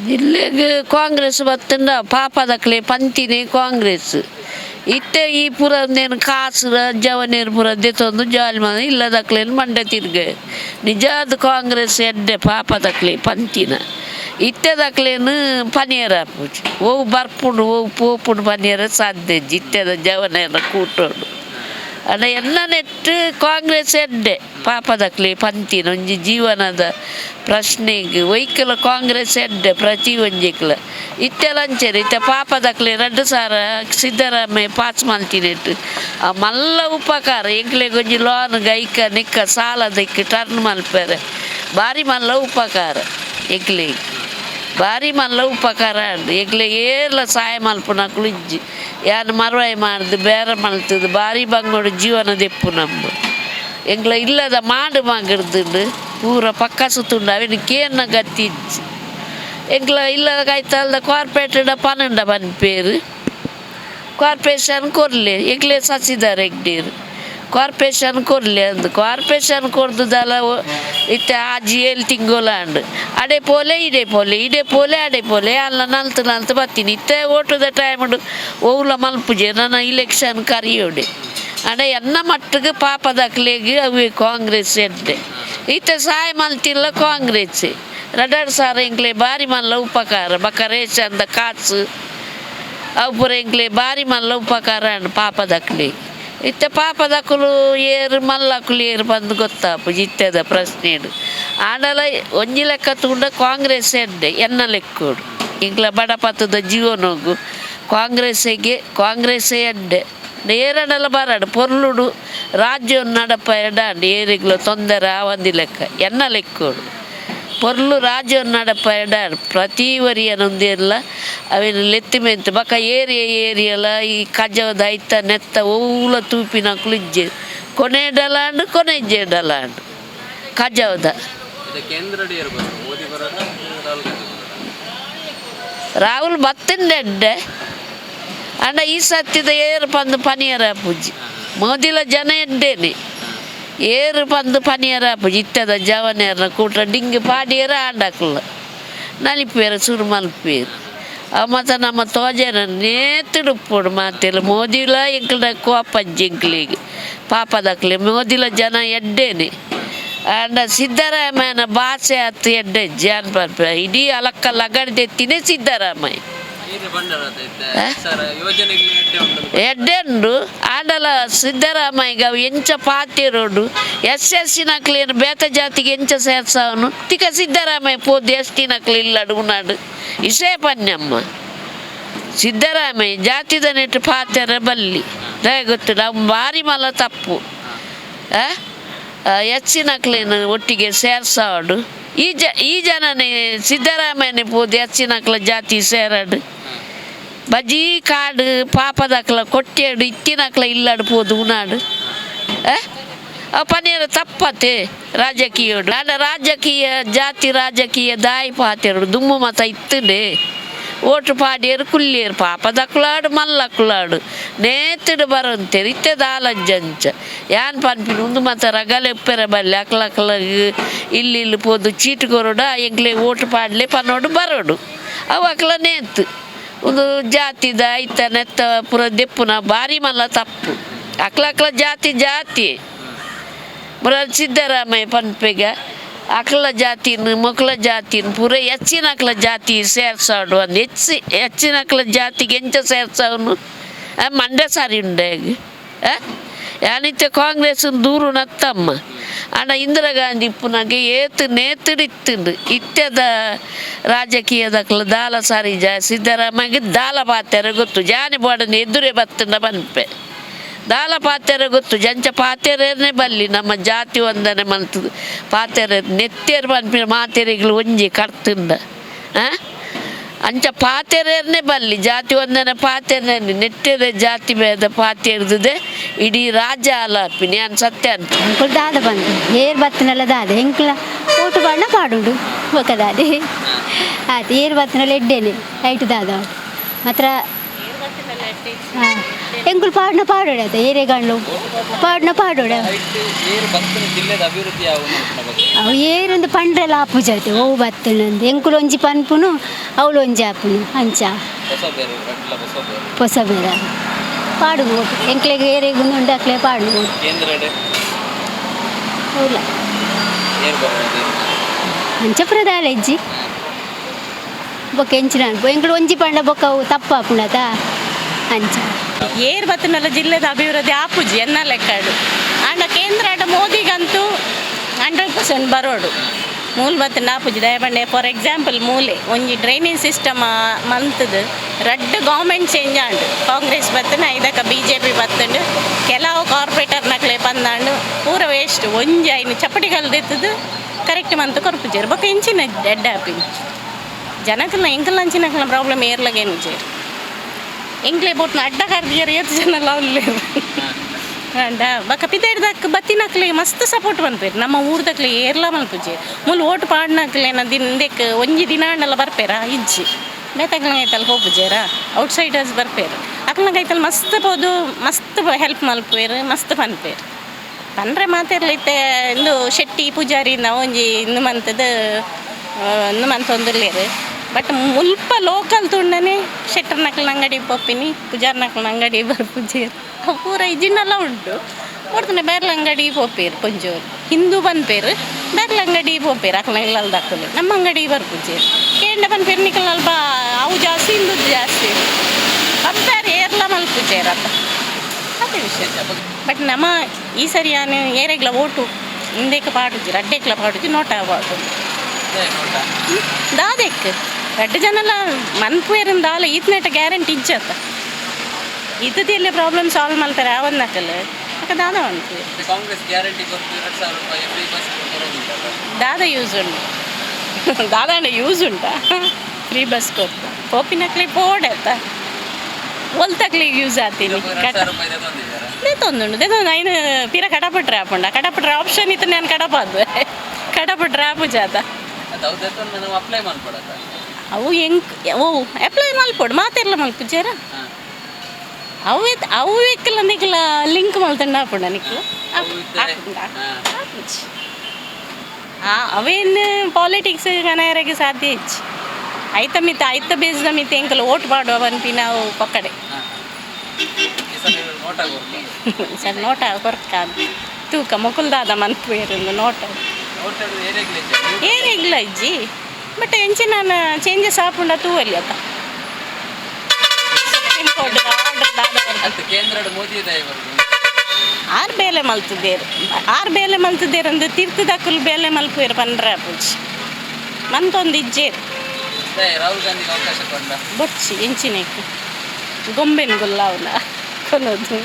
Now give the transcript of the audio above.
ಜಿಲ್ಲೆಗೆ ಕಾಂಗ್ರೆಸ್ ಬತ್ತಂಡ ಪಾಪದಕ್ಲೆ ಪಂತಿನಿ ಕಾಂಗ್ರೆಸ್ ಇತ್ತೆ ಈ ಪುರಂದೇನು ಕಾಸು ಜವನೇರು ಪುರ ದೆತ್ತೊಂದು ಜಾಲಿ ಮಾಡ ಇಲ್ಲದಕ್ಲೇನು ಮಂಡೆ ತಿರ್ಗೆ ನಿಜಾದ ಕಾಂಗ್ರೆಸ್ ಎಡ್ಡೆ ಪಾಪದಕ್ಲೆ ಪಂತಿನ ಇತ್ತೆದಕ್ಲೇನು ಪನಿಯರ ಪೂಜೆ ಓವು ಬರ್ಪುಂಡು ಓವು ಪೋಪುಂಡು ಪನಿಯರ ಸಾಧ್ಯ ಇತ್ತೆದ ಜವನೇರ ಕೂಟೋಡು ಅಣ್ಣ ಎಲ್ಲ ನೆಟ್ಟು ಕಾಂಗ್ರೆಸ್ ಎಡ್ಡೆ ಪಾಪದಕ್ಲೆ ಪಂತಿನ ಒಂಜಿ ಜೀವನದ ಪ್ರಶ್ನೆಗೆ ಒಯ್ಕಲ ಕಾಂಗ್ರೆಸ್ ಎಡ್ಡೆ ಪ್ರತಿ ಒಂಜಿಕ್ಲ ಇತ್ತೆಲಂಚರಿ ಇತ್ತೆ ಪಾಪದಕ್ಲೆ 2 ಸಾರ ಸಿದ್ದರಾಮಯ್ಯ ಪಾಸ್ ಮಲ್ತಿನೆಟ್ಟು ಆ ಮಲ್ಲ ಉಪಕಾರ ಎಂಕ್ಲೆಗೆ ಒಂಜಿ ಲೋನ್ ಗೈಕ ನಿಕ್ಕ ಸಾಲದಕ್ಕೆ ಟರ್ನ್ ಮಲ್ಪೆರೆ ಭಾರಿ ಮಲ್ಲ ಉಪಕಾರ ಎಂಕ್ಲೆಗೆ ಭಾರಿ ಮಲ್ಲ ಉಪಕಾರ ಅಂಡು ಎಂಕ್ಲೆ ಏರ್ಲ ಸಹಾಯ ಮಲ್ಪುನಕ್ಲು ಇಜ್ಜಿ ಯಾನು ಮರುವಾಯಿ ಮಾಡ್ದು ಬೇರೆ ಮಲ್ತದು ಭಾರಿ ಬಂಗೋಡು ಜೀವನ ದೆಪ್ಪು ನಮ್ಮ ಎಂಗ್ಲ ಇಲ್ಲದ ಮಾಡು ಮಗಡ್ದು ಪೂರ ಪಕ್ಕ ಸುತ್ತುಂಡು ಅವನಿಗೇನ ಗತಿ ಇಜ್ಜಿ ಎಂಗ್ಲ ಇಲ್ಲದ ಕಾಯ್ತಲ್ದ ಕಾರ್ಪೊರೇಟಡ ಪನ್ನಂಡ ಪನ್ಪೇರು ಕಾರ್ಪೊರೇಷನ್ ಕೊರ್ಲೆ ಎಂಗ್ಲೇ ಸಸಿದಾರೆ ಎಗ್ಡೇರು ಕಾರ್ಪೊರೇಷನ್ ಕೊರ್ಲೆ ಅಂದು ಕಾರ್ಪೊರೇಷನ್ ಕೊರ್ದುದಲ್ಲ ಇತ್ತೆ ಆಜಿ 7 ತಿಂಗೋಲಾಂಡು ಅಡೆ ಪೋಲೆ ಇಡೆ ಪೋಲೆ ಅಡೆ ಪೋಲೆ ಅಲ್ಲ ನಲ್ತು ಬತ್ತೀನಿ ಇತ್ತೆ ಓಟದ ಟೈಮಡು ಓವ್ಲ ಮಲ್ಪುಜೆ ನನ್ನ ಇಲೆಕ್ಷನ್ ಕರಿಯೋಡೆ ಅಡೆ ಎನ್ನ ಮಟ್ಟಿಗೆ ಪಾಪದಕ್ಲೆಗೆ ಅವು ಕಾಂಗ್ರೆಸ್ ಎಡ್ಡೆ ಇತ್ತೆ ಸಹಾಯ ಮಲ್ತಿಲ್ಲ ಕಾಂಗ್ರೆಸ್ 2 ಸಾರ ಎಂಕ್ಲೆ ಭಾರಿ ಮಲ್ಲ ಉಪಕಾರ ಬಕ್ಕ ರೇಷನ್ದ ಕಾಸು ಅವು ಪುರ ಎಂಕ್ಲೆ ಭಾರಿ ಮಲ್ಲ ಉಪಕಾರ ಅಂಡು ಪಾಪದಕ್ಲೆ ಇತ್ತೆ ಪಾಪದಕ್ಕಲು ಏರು ಮಲ್ಲಕ್ಕಲು ಏರು ಬಂದು ಗೊತ್ತಾಪು ಇತ್ತೆದ ಪ್ರಶ್ನೆಡು ಆಂಡಲ ಒಂಜಿ ಲೆಕ್ಕ ತಗೊಂಡ ಕಾಂಗ್ರೆಸ್ ಎಡ್ಡೆ ಎನ್ನ ಲೆಕ್ಕೋಡು ಇಂಕ್ಲ ಬಡಪತ್ತದ ಜೀವನೋಗು ಕಾಂಗ್ರೆಸ್ಸೇ ಎಡ್ಡೆ ಏರಡಲ ಬರಡು ಪೊರ್ಲುಡು ರಾಜ್ಯವನ್ನು ನಡಪ ಎಡಾಂಡು ಏರಿಗ್ಲ ತೊಂದರೆ ಆವಂದಿ ಲೆಕ್ಕ ಎನ್ನ ಲೆಕ್ಕೋಡು ಪೊರ್ಲು ರಾಜ್ಯವನ್ನು ನಡಪ ಎಡಾಡು ಪ್ರತಿ ವರಿಯನೊಂದಿರಲ್ಲ ಅವೇನು ಲೆತ್ತಿ ಮೆಂತು ಬಕ್ಕ ಏರಿಯಲ್ಲ ಈ ಕಜವದ ಐತ ನೆತ್ತ ಓಲ ತೂಪಿನಕ್ಲು ಇಜ್ಜೆ ಕೊನೆ ಡಲಾಂಡು ಕೊನೆ ಇಜ್ಜೆ ಡಲಾಂಡು ಕಜವದ ರಾಹುಲ್ ಬತ್ತಿಂಡೆಡ್ಡೆ ಅಂಡ ಈ ಸತ್ತಿದ ಏರು ಪಂದು ಪನಿಯರ ಪೂಜಿ ಮೋದಿಲ ಜನ ಎಡ್ಡೇನೆ ಏರು ಪಂದು ಪನಿಯರ ಪೂಜಿ ಇತ್ತದ ಜವನೇರ ಕೂಟ ಡಿಂಗಿ ಪಾಡಿಯರ ಆಡಕ್ಲ ನಲಿಪೇರು ಸುರು ಮಲ್ಪೇರು ಅವ ಮತ್ತು ನಮ್ಮ ತೋಜನ ನೇತಿಡುಪ್ಪುಡು ಮಾತಿಲ್ಲ ಮೋದಿಲ ಎಂಕ್ಲ ಕೋಪಜ್ಜಿ ಎಂಕ್ಲಿಗೆ ಪಾಪದಕ್ಲೆ ಮೋದಿಲ ಜನ ಎಡ್ಡೇನೆ ಅಂಡ ಸಿದ್ದರಾಮಯ್ಯನ ಭಾಷೆ ಹತ್ತು ಎಡ್ಡೆ ಜಾನ್ ಪರ್ಪ ಇಡೀ ಅಲಕ್ಕ ಲಗಡ್ದೆತ್ತಿನೇ ಸಿದ್ದರಾಮಯ್ಯ ಎಡ್ಡೆ ಉಂಡು ಆಂಡಲ ಸಿದ್ದರಾಮಯ್ಯಗ ಅವು ಎಂಚ ಪಾತಿರೋಡು SSC ನಕ್ಲೇನು ಬೇತ ಜಾತಿಗೆ ಎಂಚ ಸೇರ್ಸವನು ತಿಕ್ಕ ಸಿದ್ದರಾಮಯ್ಯ ಪೋದು ST ನಕ್ಲು ಇಲ್ಲಡು ಉನಾಡು ಇಸೇ ಪನ್ಯಮ್ಮ ಸಿದ್ದರಾಮಯ್ಯ ಜಾತಿದ ನೆಟ್ಟು ಪಾತ್ಯರ ಬಲ್ಲಿ ಗೊತ್ತು ನಾವು ಭಾರಿ ಮಲ ತಪ್ಪು SC ನಕ್ಲೇನು ಒಟ್ಟಿಗೆ ಸೇರ್ಸವಡು ಈ ಜನನೇ ಸಿದ್ದರಾಮಯ್ಯನೇ ಪೋದು SC ನಕ್ಲ ಜಾತಿ ಸೇರಡು ಬಜಿ ಕಾಡು ಪಾಪದಕ್ಲ ಕೊಟ್ಟೇಡು ಇತ್ತಿನಕ್ಲ ಇಲ್ಲಡು ಪೋದು ಉನಾಡು ಪನೇರ ತಪ್ಪತ್ತೆ ರಾಜಕೀಯೋಡು ಆಡ ರಾಜಕೀಯ ದಾಯಿ ಪಾತೆರಡು ದುಮ್ಮು ಮತ ಇತ್ತುಂಡೆ ಓಟು ಪಾಡಿಯರು ಕುಲ್ಲೇರು ಪಾಪದಕ್ಲಾಡು ಮಲ್ಲಕ್ಲಾಡು ನೇತಿಡು ಬರೋಂತೇರು ಇತ್ತೆದ ಆಲಜ್ಜಂಚ ಯಾನ್ ಪನ್ಪಿನ ಒಂದು ಮತ ರಗಲೆ ಉಪ್ಪೆರ ಬಲ್ಲೆ ಅಕ್ಲಕ್ಲಾಗ ಇಲ್ಲಿ ಪೋದು ಚೀಟು ಕೊರೋಡು ಎಂಕ್ಲೆ ಓಟು ಪಾಡ್ಲೆ ಪನ್ನೋಡು ಬರೋಡು ಅವು ಅಕ್ಲ ನೇತು ಒಂದು ಜಾತಿದ ಐತ ನೆತ್ತ ಪುರ ದೆಪ್ಪುನ ಭಾರಿ ಮಲ್ಲ ತಪ್ಪು ಅಕ್ಲ ಜಾತಿ ಪುರ ಸಿದ್ದರಾಮಯ್ಯ ಪನ್ಪೆಗ ಅಕ್ಲ ಜಾತಿನ ಮಕ್ಳ ಜಾತಿನ ಪೂರ ಹೆಚ್ಚಿನಕ್ಲ ಜಾತಿ ಸೇರ್ಸಾಡು ಒಂದು ಹೆಚ್ಚಿನಕ್ಲ ಜಾತಿಗೆ ಎಂಚ ಸೇರ್ಸವನು ಮಂಡ್ಯ ಸಾರಿ ಉಂಡಾಗ ಯಾನಿತ್ಯ ಕಾಂಗ್ರೆಸ್ ದೂರು ನತ್ತಮ್ಮ ಅಣ್ಣ ಇಂದಿರಾ ಗಾಂಧಿ ಪುನಗೆ ನೇತಿಡಿತ್ತುಂಡು ಇತ್ಯದ ರಾಜಕೀಯದಕ್ಲ ದಾಲ ಸಾರಿ ಸಿದ್ದರಾಮಯ್ಯಗೆ ದಾಲ ಪಾತ್ಯರ ಗೊತ್ತು ಜಾನಿ ಬೋಡನೆ ಎದುರೇ ಬತ್ತಂಡ ಪನ್ಪೆ ದಾಲ ಪಾತ್ಯರ ಗೊತ್ತು ಜಂಚ ಪಾತ್ಯರೇ ಬಲ್ಲಿ ನಮ್ಮ ಜಾತಿ ಒಂದನೆ ಮಲ್ತದು ಪಾತ್ಯರ ನೆತ್ತೇರು ಪನ್ಪಿನ ಮಾತೆರೆಗಳು ಒಂಜಿ ಕರ್ತುಂಡ ಅಂಚ ಪಾತ್ಯರೇ ಬಲ್ಲಿ ಜಾತಿ ಒಂದನೆ ಪಾತ್ಯರೇ ನೆಟ್ಟೆದ ಜಾತಿ ಭೇದ ಪಾತ್ಯರ್ದುದೆ ಇಡೀ ರಾಜ್ಯ ಆಲಾಪಿನಿ ನಾನು ಸತ್ಯ ಅಂತ ಅಂಕುಲ್ ದಾದ ಬಂದು ಏರ್ ಬತ್ತನಲ್ಲ ದಾದ ಹೆಂಕ್ಲ ಓಟು ಬಣ್ಣ ಪಾಡುಂಡು ಒಕ್ಕದಾದೆ ಆಯ್ತು ಏರ್ ಬತ್ತನಲ್ಲಿ ಎಡ್ಡೇನೆ ಲೈಟ್ ದಾದ ಮಾತ್ರ ಎಂಕುಲು ಪಾಡ್ನ ಪಾಡೋಡೆ ಆತ ಏರೆಗಾಂಡ್ಲು ಪಾಡ್ನ ಪಾಡೋಡೆ ಅವು ಏರೊಂದು ಪಂಡ್ರೆಲ್ಲ ಆಪುಜತೆ ಓ ಬತ್ತನಂದು ಎಂಕುಲು ಒಂಜಿ ಪನ್ಪುನು ಅವಳು ಒಂಜಿ ಆಪುನು ಅಂಚ ಹೊಸ ಬೇರ ಪಾಡು ಎಂಕ್ಲೆಗೆ ಏರೆಗುಂದು ಉಂಡಾಕ್ಲೆ ಪಾಡು ಹೌಲ್ಲ ಅಂಚ ಪ್ರಧಾನ ಇಜ್ಜಿ ಬೊಕ್ಕ ಎಂಚಿನ ಎಂಕುಲು ಒಂಜಿ ಪಂಡ ಬೊಕ್ಕ ಅವು ತಪ್ಪ ಆಪುಣತ ಅಂಚ ಏರ್ ಬತ್ತನಲ್ಲ ಜಿಲ್ಲೆದ ಅಭಿವೃದ್ಧಿ ಆಪುಜಿ ಎನ್ನ ಲೆಕ್ಕಾಡು ಆಂಡ ಕೇಂದ್ರ ಆಟ ಮೋದಿಗಂತೂ 100% ಬರೋಡು ಮೂಲ ಬತ್ತನ ಆಪುಜಿ ದಯಪಂಡೆ ಫಾರ್ ಎಕ್ಸಾಂಪಲ್ ಮೂಲೆ ಒಂಜಿ ಡ್ರೈನೇಜ್ ಸಿಸ್ಟಮ್ ಮಂತದು ರಡ್ಡ್ ಗೌರ್ಮೆಂಟ್ ಚೇಂಜ್ ಆಂಡು ಕಾಂಗ್ರೆಸ್ ಬತ್ತನ ಐದಕ್ಕ BJP ಬತ್ತಂಡು ಕೆಲವು ಕಾರ್ಪೊರೇಟರ್ ನಕ್ಲೆ ಬಂದಾಂಡು ಪೂರ ವೇಸ್ಟ್ ಒಂಜಿ ಐನು ಚಪ್ಪಟಿಗಲ್ದೆತ್ತದು ಕರೆಕ್ಟ್ ಮಂತ್ ಕೊರ್ಪುಜೇರು ಬೊಕ್ಕ ಎಂಚಿನ ಡೆಡ್ ಆಪಿ ಜನಕಲ್ನ ಎಂಕಲ್ನ ಅಂಚಿನಕಲ್ನ ಪ್ರಾಬ್ಲಮ್ ಏರ್ಲಗೇನು ಜೇರು ಎಂಕ್ಲೆ ಬೋಟ್ನ ಅಡ್ಡ ಕರ್ದಿಯರು ಎಷ್ಟು ಜನ ಲಾವ್ಲೇರು ಅಂಡ ಬಕ್ಕ ಪಿದಾಡ್ದಕ್ಕೆ ಬತ್ತಿನಕ್ಲೆ ಮಸ್ತ್ ಸಪೋರ್ಟ್ ಬಂದ್ಪೇರು ನಮ್ಮ ಊರ್ದಕ್ಲೆ ಏರ್ಲ ಮಲ್ಪುಜೆ ಮೂಲ ಓಟ್ ಪಾಡ್ನಕ್ಲೆನ ದಿನಕ್ಕೆ ಒಂಜಿ ದಿನ ಹಣ್ಣೆಲ್ಲ ಬರ್ಪೇರ ಇಜ್ಜಿ ಬೇತಕ್ಲಂಗೈತಲ್ಲಿ ಹೋಗ್ಪುಜೇರ ಔಟ್ಸೈಡರ್ಸ್ ಬರ್ಪೇರು ಅಕ್ಲಂಗೈತಲ್ಲಿ ಮಸ್ತ್ ಪೋದು ಮಸ್ತ್ ಹೆಲ್ಪ್ ಮಲ್ಪೇರು ಮಸ್ತ್ ಪನ್ಪೇರು ಪಂಡ್ರೆ ಮಾತಿರ್ಲೈತೆ ಇಂದು ಶೆಟ್ಟಿ ಪೂಜಾರಿ ನಾವು ಒಂಜಿ ಇನ್ನು ಮಂತ್ ಒಂದುಲ್ಲೇರು ಬಟ್ ಮುಲ್ಪ ಲೋಕಲ್ ತುಂಡನೆ ಶೆಟ್ಟರ್ ನಕ್ಲನ ಅಂಗಡಿ ಪೊಪ್ಪಿನಿ ಪೂಜಾರ್ ನಕ್ಲನ ಅಂಗಡಿ ಬರ್ಪುಜೇರು ಪೂರ ಇಜಿನೆಲ್ಲ ಉಂಟು ಕೊಡ್ತಾನೆ ಬೇರ್ಲ ಅಂಗಡಿ ಪೋಪೇರು ಪೊಂಜೋರು ಹಿಂದೂ ಬಂದ್ಪೇರು ಬೇರ್ಲ ಅಂಗಡಿ ಪೋಪೇರು ಅಕ್ಲ ಇಲ್ಲಲ್ದ ಹಾಕಲಿ ನಮ್ಮ ಅಂಗಡಿ ಬರ್ಪುಜೇರು ಕೇಂಡ ಬಂದ್ಪೇರು ನಿಕಲ್ ಅಲ್ಪ ಅವು ಜಾಸ್ತಿ ಹಿಂದೂ ಜಾಸ್ತಿ ಕಂಪೇರ್ ಏರ್ಲ ಮಲ್ಪುಜೇರಪ್ಪ ಅದೇ ವಿಷಯ ಬಟ್ ನಮ್ಮ ಈ ಸರಿ ನಾನು ಏರೆಗ್ಲ ಓಟು ಹಿಂದೆಕ್ಕೆ ಪಾಡುಜಿ ರಡ್ಡೆಕ್ಲ ಪಾಡುಜಿ ನೋಟ ಪಾಡು ದಾದೆಕ್ ರಡ್ಡು ಜನಲ್ಲ ಮನ್ಪೇರಿಂದ ಆಲ ಈತ್ನೆಟ ಗ್ಯಾರಂಟಿ ಇಜ್ಜತ್ತ ಇದ್ದದೆಲ್ಲ ಪ್ರಾಬ್ಲಮ್ ಸಾಲ್ವ್ ಮಾಡ್ತಾರೆ ಯಾವನ್ನಕ್ಕಲ್ಲ ಅಕ್ಕ ದಾದ ಉಂಟು ದಾದ ಯೂಸ್ ಉಂಟು ದಾದಾಂಡ ಯೂಸ್ ಉಂಟಾ ಫ್ರೀ ಬಸ್ ಕೊಡ್ತು ಪೋಪಿನಕ್ಲಿ ಪೋಡತ್ತ ಒಲ್ತಕ್ಲಿಗೆ ಯೂಸ್ ಆಗ್ತೀನಿ ದೇತೊಂದುಂಡು ದೇತೊಂದು ಐನು ತೀರ ಕಡಪಟ್ರೆ ಆಪುಂಡ ಕಡಪಟ್ರೆ ಆಪ್ಷನ್ ಇತ್ತು ನಾನು ಕಡಪಾದ್ವೆ ಕಡಪಟ್ರೆ ಆಪುಜಾತ ಅವು ಹೆಂಗ್ ಓ ಅಪ್ಲೈ ಮಲ್ಪೊಡು ಮಾತೆಲ್ಲ ಮಲ್ಪುಜೇರ ಅವು ಇಕ್ಕಲ್ಲ ನಿಕ್ಲ ಲಿಂಕ್ ಮಲ್ತಂಡ ಆಪುಂಡ ನಿಕ್ಲು ಅವೇನು ಪಾಲಿಟಿಕ್ಸ್ ಕನಾಯರಿಗೆ ಸಾಧ್ಯ ಇಚ್ಚಿ ಐತ ಬೇಸ್ದ ಮಿತ್ ಎಂಕಲ್ ಓಟ್ ಮಾಡುವ ಬಂಪಿ ನಾವು ಪಕ್ಕಡೆ ಸರ್ ನೋಟ ಕೊರ್ಕ ತೂಕ ಮುಕುಲ್ದಾದ ಮನ್ಪೇರು ನೋಟ ಏನಿಲ್ಲ ಇಜ್ಜಿ ಬಟ್ ಎಂಚಿ ನಾನು ಚೇಂಜಸ್ ಆಪುಂಡ ತೂವಲ್ಲಿ ಅತ್ತ ಸುಪ್ರೀಂ ಕೋರ್ಟ್ ಆರು ಬೇಲೆ ಮಲ್ತಿದ್ದೇರು ಅಂದ್ರೆ ತೀರ್ಥದಕ್ಕಲು ಬೇಲೆ ಮಲ್ಪೇರು ಪಂಡ್ರೆ ಪೂಜಿ ಮಂತೊಂದು ಇಜ್ಜೇರು ಬೊಚ್ಚಿ ಎಂಚಿನೇಕು ಗೊಂಬೆನ್ ಗುಲ್ಲ ಅವನ ಕೊನೋದು